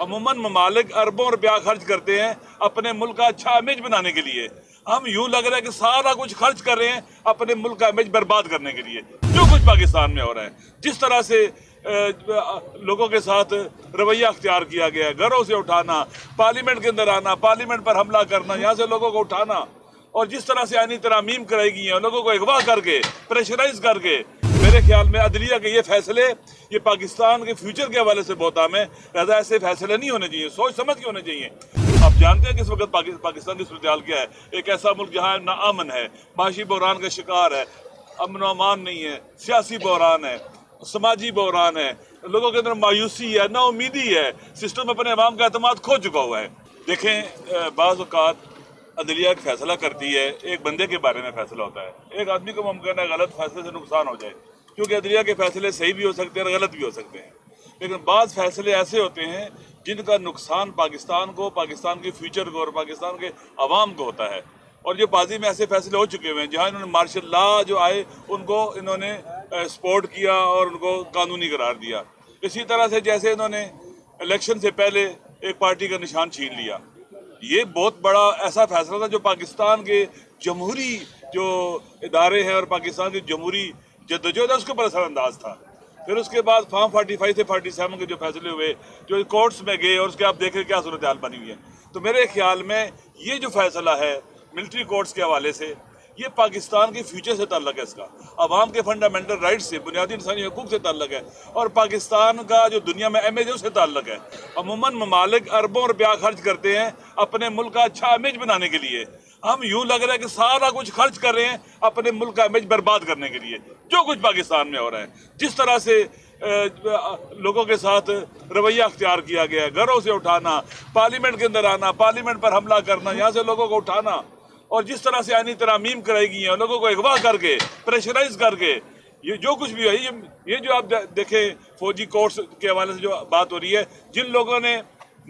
अमूमन ममालिक अरबों रुपया खर्च करते हैं अपने मुल्क का अच्छा इमेज बनाने के लिए। हम यूं लग रहा है कि सारा कुछ खर्च कर रहे हैं अपने मुल्क का इमेज बर्बाद करने के लिए। जो कुछ पाकिस्तान में हो रहा है, जिस तरह से लोगों के साथ रवैया अख्तियार किया गया है, घरों से उठाना, पार्लियामेंट के अंदर आना, पार्लियामेंट पर हमला करना, यहाँ से लोगों को उठाना, और जिस तरह से आईनी तरामीम कराई गई हैं, लोगों को अगवा करके, प्रेशराइज करके, मेरे ख्याल में अदलिया के ये फैसले ये पाकिस्तान के फ्यूचर के हवाले से बहुत आम है। लिहाजा ऐसे फैसले नहीं होने चाहिए, सोच समझ के होने चाहिए। आप जानते हैं कि इस वक्त पाकिस्तान की सूरत हाल क्या है। एक ऐसा मुल्क जहाँ ना अमन है, माशी बहरान का शिकार है, अमन व अमान नहीं है, सियासी बहरान है, समाजी बहरान है, लोगों के अंदर मायूसी है, ना उम्मीदी है, सिस्टम अपने अवाम का एतमाद खो चुका हुआ है। देखें, बाज़ औक़ात अदलिया एक फैसला करती है, एक बंदे के बारे में फैसला होता है। एक आदमी को मुमकिन है गलत फैसले से नुकसान हो जाए, क्योंकि अदलिया के फैसले सही भी हो सकते हैं और गलत भी हो सकते हैं। लेकिन बाज़ फैसले ऐसे होते हैं जिनका नुकसान पाकिस्तान को, पाकिस्तान के फ्यूचर को और पाकिस्तान के अवाम को होता है। और जो माजी में ऐसे फैसले हो चुके हुए हैं जहाँ इन्होंने मार्शल लॉ जो आए उनको इन्होंने सपोर्ट किया और उनको कानूनी करार दिया। इसी तरह से जैसे इन्होंने इलेक्शन से पहले एक पार्टी का निशान छीन लिया, ये बहुत बड़ा ऐसा फैसला था जो पाकिस्तान के जमहूरी जो इदारे हैं और पाकिस्तान की जमहूरी जद्दोजहद है उसके ऊपर असरअंदाज था। फिर उसके बाद फॉर्म 45 से 47 के जो फैसले हुए, जो कोर्ट्स में गए, और उसके आप देखें क्या सूरत हाल बनी हुई है। तो मेरे ख्याल में ये जो फैसला है मिलिट्री कोर्ट्स के हवाले से, ये पाकिस्तान के फ्यूचर से ताल्लुक है, इसका अवाम के फंडामेंटल राइट्स से, बुनियादी इंसानी हकूक़ से ताल्लुक है, और पाकिस्तान का जो दुनिया में इमेज है उससे ताल्लुक है। अमूमन ममालिक अरबों रुपया खर्च करते हैं अपने मुल्क का अच्छा इमेज बनाने के लिए। हम यूं लग रहा है कि सारा कुछ खर्च कर रहे हैं अपने मुल्क का इमेज बर्बाद करने के लिए। जो कुछ पाकिस्तान में हो रहा है, जिस तरह से लोगों के साथ रवैया अख्तियार किया गया है, घरों से उठाना, पार्लियामेंट के अंदर आना, पार्लियामेंट पर हमला करना, यहाँ से लोगों को उठाना, और जिस तरह से आईनी तरामीम कराई गई हैं, लोगों को अगवा करके, प्रेशराइज करके, ये जो कुछ भी है, ये जो आप देखें फौजी कोर्ट्स के हवाले से जो बात हो रही है, जिन लोगों ने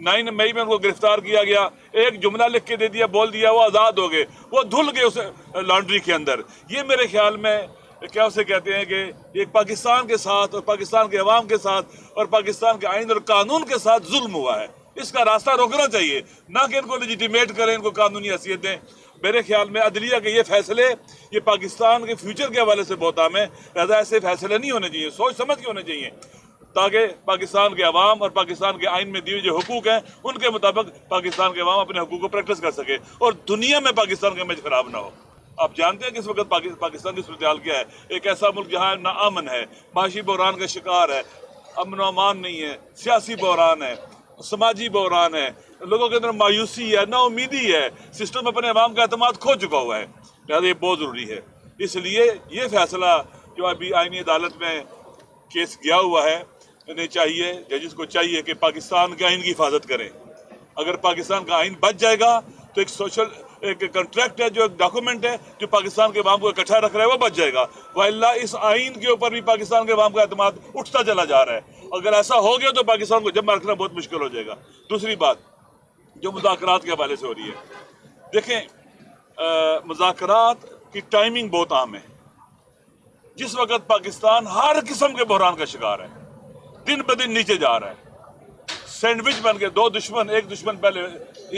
9 मई में उनको गिरफ्तार किया गया, एक जुमला लिख के दे दिया, बोल दिया, वो आज़ाद हो गए, वो धुल गए उस लॉन्ड्री के अंदर। ये मेरे ख्याल में क्या उसे कहते हैं कि एक पाकिस्तान के साथ और पाकिस्तान के अवाम के साथ और पाकिस्तान के आइन और कानून के साथ जुल्म हुआ है। इसका रास्ता रोकना चाहिए, ना कि इनको लेजिटिमेट करें, इनको कानूनी हैसियत दें। मेरे ख्याल में अदलिया के ये फैसले ये पाकिस्तान के फ्यूचर के हवाले से बहुत आम है। लिहाजा ऐसे फैसले नहीं होने चाहिए, सोच समझ के होने चाहिए, ताकि पाकिस्तान के अवाम और पाकिस्तान के आइन में दिए जो हुकूक हैं उनके मुताबिक पाकिस्तान के अवाम अपने हुकूक को प्रैक्टिस कर सके और दुनिया में पाकिस्तान का इमेज खराब ना हो। आप जानते हैं कि इस वक्त पाकिस्तान की सूरत हाल क्या है। एक ऐसा मुल्क जहाँ ना अमन है, माशी बहरान का शिकार है, अमन व अमान नहीं है, सियासी बहरान है, समाजी बहरान है, लोगों के अंदर मायूसी है, ना उम्मीदी है, सिस्टम अपने अवाम का एतमाद खो चुका हुआ है। लिहाजा ये बहुत ज़रूरी है। इसलिए ये फैसला जो अभी आईनी अदालत में केस गया हुआ है, इन्हें चाहिए, जजेस को चाहिए कि पाकिस्तान के आइन की हिफाजत करें। अगर पाकिस्तान का आइन बच जाएगा तो एक कॉन्ट्रैक्ट है, जो एक डॉक्यूमेंट है जो पाकिस्तान के अवाम को इकट्ठा रख रहा है, वो बच जाएगा। वल्ला इस आइन के ऊपर भी पाकिस्तान के अवाम का एतमाद उठता चला जा रहा है। अगर ऐसा हो गया तो पाकिस्तान को जमा रखना बहुत मुश्किल हो जाएगा। दूसरी बात जो मुज़ाकरात के हवाले से हो रही है, देखें मुज़ाकरात की टाइमिंग बहुत आम है। जिस वक्त पाकिस्तान हर किस्म के बहरान का शिकार है, दिन ब दिन नीचे जा रहा है, सैंडविच बन के दो दुश्मन, एक दुश्मन पहले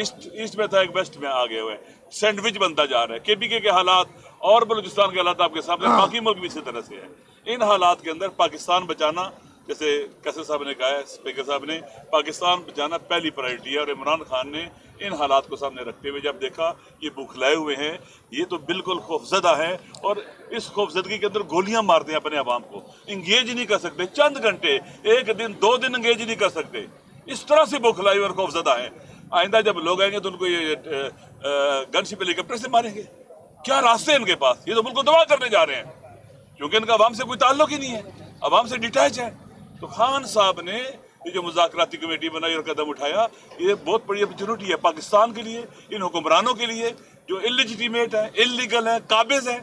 ईस्ट में था, एक वेस्ट में आ गए हुए, सैंडविच बनता जा रहा है। केपीके के हालात और बलूचिस्तान के हालात आपके सामने, बाकी मुल्क भी इसी तरह से है। इन हालात के अंदर पाकिस्तान बचाना, जैसे कैसर साहब ने कहा है, स्पीकर साहब ने, पाकिस्तान बचाना पहली प्रायोरिटी है। और इमरान खान ने इन हालात को सामने रखते हुए जब देखा ये बौखलाए हुए हैं, ये तो बिल्कुल खौफजदा है, और इस खौफजदगी के अंदर गोलियां मारते हैं अपने अवाम को, इंगेज नहीं कर सकते, चंद घंटे, एक दिन, 2 दिन इंगेज नहीं कर सकते। इस तरह से बौखलाए और खौफजदा है। आइंदा जब लोग आएंगे तो उनको ये गनशिप हेलीकॉप्टर से मारेंगे। क्या रास्ते हैं इनके पास? ये तो मुल्क को तबाह करने जा रहे हैं, क्योंकि इनका अवाम से कोई ताल्लुक ही नहीं है, अवाम से डिटैच है। तो खान साहब ने ये जो मुज़ाकराती कमेटी बनाई और कदम उठाया, ये बहुत बड़ी अपॉर्चुनिटी है पाकिस्तान के लिए, इन हुक्मरानों के लिए जो इलिजिटिमेट है, इलीगल है, काबिज है।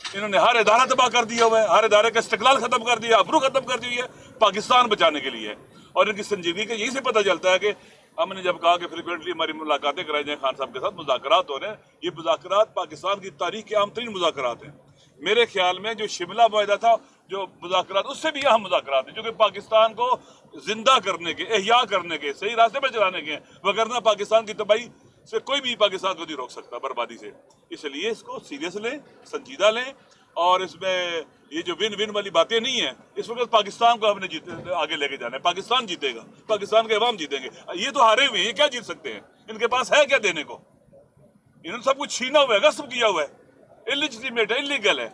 इन्होंने हर इदारा तबाह कर दिया हुआ है, हर इदारे का इस्तिक़लाल खत्म कर दिया, अबरू खत्म कर दी है, पाकिस्तान बचाने के लिए। और इनकी संजीदगी का यही से पता चलता है कि हमने जब कहा कि फ्रिक्वेंटली हमारी मुलाकातें कराई जाएं खान साहब के साथ, मुज़ाकरात हो रहे हैं, ये मुज़ाकरात पाकिस्तान की तारीख के आम तरीन मुज़ाकरात हैं। میرے خیال میں جو شملہ معاہدہ تھا، جو مذاکرات، اس سے بھی اہم مذاکرات ہیں جو کہ پاکستان کو زندہ کرنے کے، احیاء کرنے کے، صحیح راستے پہ چلانے کے ہیں، وگرنہ پاکستان کی تباہی سے کوئی بھی پاکستان کو نہیں روک سکتا، بربادی سے۔ اس لیے اس کو سیریس لیں، سنجیدہ لیں، اور اس میں یہ جو ون ون والی باتیں نہیں ہیں، اس وقت پاکستان کو ہم نے آگے لے کے جانا ہے۔ پاکستان جیتے گا، پاکستان کے عوام جیتیں گے۔ یہ تو ہارے ہوئے ہیں، یہ کیا جیت سکتے ہیں؟ ان کے پاس ہے کیا دینے کو؟ انہوں نے سب کچھ چھینا ہوا ہے، غصب کیا ہوا ہے، انلیجیٹمیٹ ہے، انلیگل ہے۔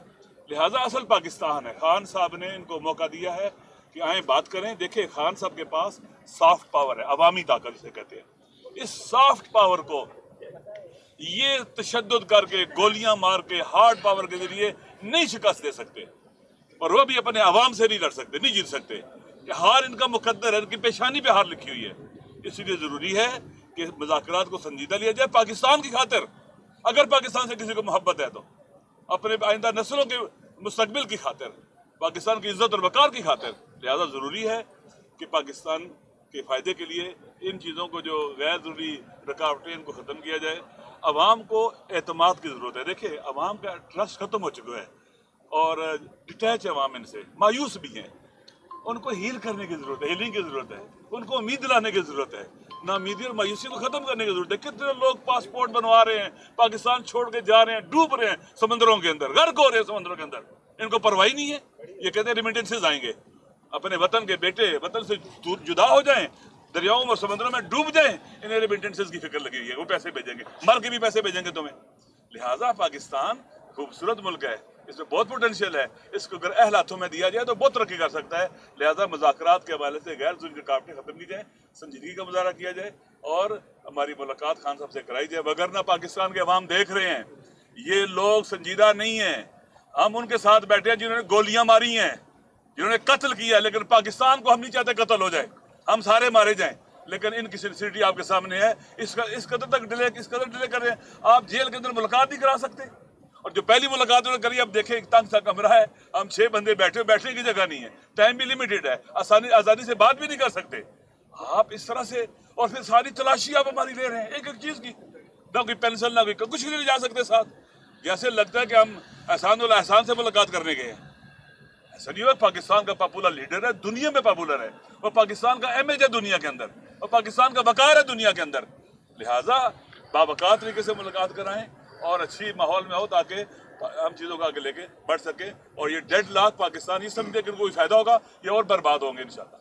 لہٰذا اصل پاکستان ہے۔ خان صاحب نے ان کو موقع دیا ہے کہ آئیں بات کریں۔ دیکھیں خان صاحب کے پاس سافٹ پاور ہے، عوامی طاقت اسے کہتے ہیں۔ اس سافٹ پاور کو یہ تشدد کر کے، گولیاں مار کے، ہارڈ پاور کے ذریعے نہیں شکست دے سکتے، اور وہ بھی اپنے عوام سے نہیں لڑ سکتے، نہیں جیت سکتے۔ ہار ان کا مقدر ہے، ان کی پیشانی پہ ہار لکھی ہوئی ہے۔ اس لیے ضروری ہے کہ مذاکرات کو سنجیدہ لیا جائے، پاکستان کی خاطر۔ اگر پاکستان سے کسی کو محبت ہے تو اپنے آئندہ نسلوں کے مستقبل کی خاطر، پاکستان کی عزت اور وقار کی خاطر۔ لہذا ضروری ہے کہ پاکستان کے فائدے کے لیے ان چیزوں کو، جو غیر ضروری رکاوٹیں، ان کو ختم کیا جائے۔ عوام کو اعتماد کی ضرورت ہے۔ دیکھیں عوام کا ٹرسٹ ختم ہو چکا ہے، اور ڈٹیچ عوام ان سے مایوس بھی ہیں۔ ان کو ہیل کرنے کی ضرورت ہے، ہیلنگ کی ضرورت ہے، ان کو امید دلانے کی ضرورت ہے، ناامیدی اور مایوسی کو ختم کرنے کی ضرورت ہے۔ کتنے لوگ پاسپورٹ بنوا رہے ہیں، پاکستان چھوڑ کے جا رہے ہیں، ڈوب رہے ہیں سمندروں کے اندر، غرق ہو رہے ہیں سمندروں کے اندر، ان کو پرواہ نہیں ہے۔ یہ کہتے ہیں ریمیٹنسز آئیں گے، اپنے وطن کے بیٹے وطن سے جدا ہو جائیں، دریاؤں اور سمندروں میں ڈوب جائیں، انہیں ریمیٹنسز کی فکر لگی ہوئی ہے، وہ پیسے بھیجیں گے، مر کے بھی پیسے بھیجیں گے تمہیں۔ لہٰذا پاکستان خوبصورت ملک ہے، اس میں بہت پوٹینشیل ہے، اس کو اگر اہل ہاتھوں میں دیا جائے تو بہت ترقی کر سکتا ہے۔ لہٰذا مذاکرات کے حوالے سے غیر ضروری رکاوٹیں ختم کی جائیں، سنجیدگی کا مظاہرہ کیا جائے، اور ہماری ملاقات خان صاحب سے کرائی جائے۔ وگرنہ پاکستان کے عوام دیکھ رہے ہیں، یہ لوگ سنجیدہ نہیں ہیں۔ ہم ان کے ساتھ بیٹھے ہیں جنہوں نے گولیاں ماری ہیں، جنہوں نے قتل کیا، لیکن پاکستان کو ہم نہیں چاہتے قتل ہو جائے، ہم سارے مارے جائیں۔ لیکن ان کی سنسیریٹی آپ کے سامنے ہے، اس قدر ڈیلے کر رہے ہیں۔ آپ جیل کے اندر ملاقات نہیں کرا سکتے، اور جو پہلی ملاقات انہوں نے کری، اب دیکھیں ایک تنگ سا کمرہ ہے، ہم 6 بندے بیٹھنے کی جگہ نہیں ہے، ٹائم بھی لمیٹڈ ہے، آزادی سے بات بھی نہیں کر سکتے۔ آپ اس طرح سے، اور پھر ساری تلاشی آپ ہماری لے رہے ہیں ایک ایک چیز کی، نہ کوئی پینسل، نہ کوئی کچھ بھی نہیں جا سکتے ساتھ، جیسے لگتا ہے کہ ہم احسان الاحسان سے ملاقات کرنے گئے ہیں۔ ایسا نہیں ہوا۔ پاکستان کا پاپولر لیڈر ہے، دنیا میں پاپولر ہے، اور پاکستان کا امیج ہے دنیا کے اندر، اور پاکستان کا وقار ہے دنیا کے اندر۔ لہٰذا باوقار طریقے سے ملاقات کرائیں، اور اچھی ماحول میں ہو، تاکہ ہم چیزوں کو آگے لے کے بڑھ سکیں، اور یہ ڈیڈ لاک پاکستان یہ سمجھے کہ ان کو کوئی فائدہ ہوگا، یہ اور برباد ہوں گے انشاءاللہ۔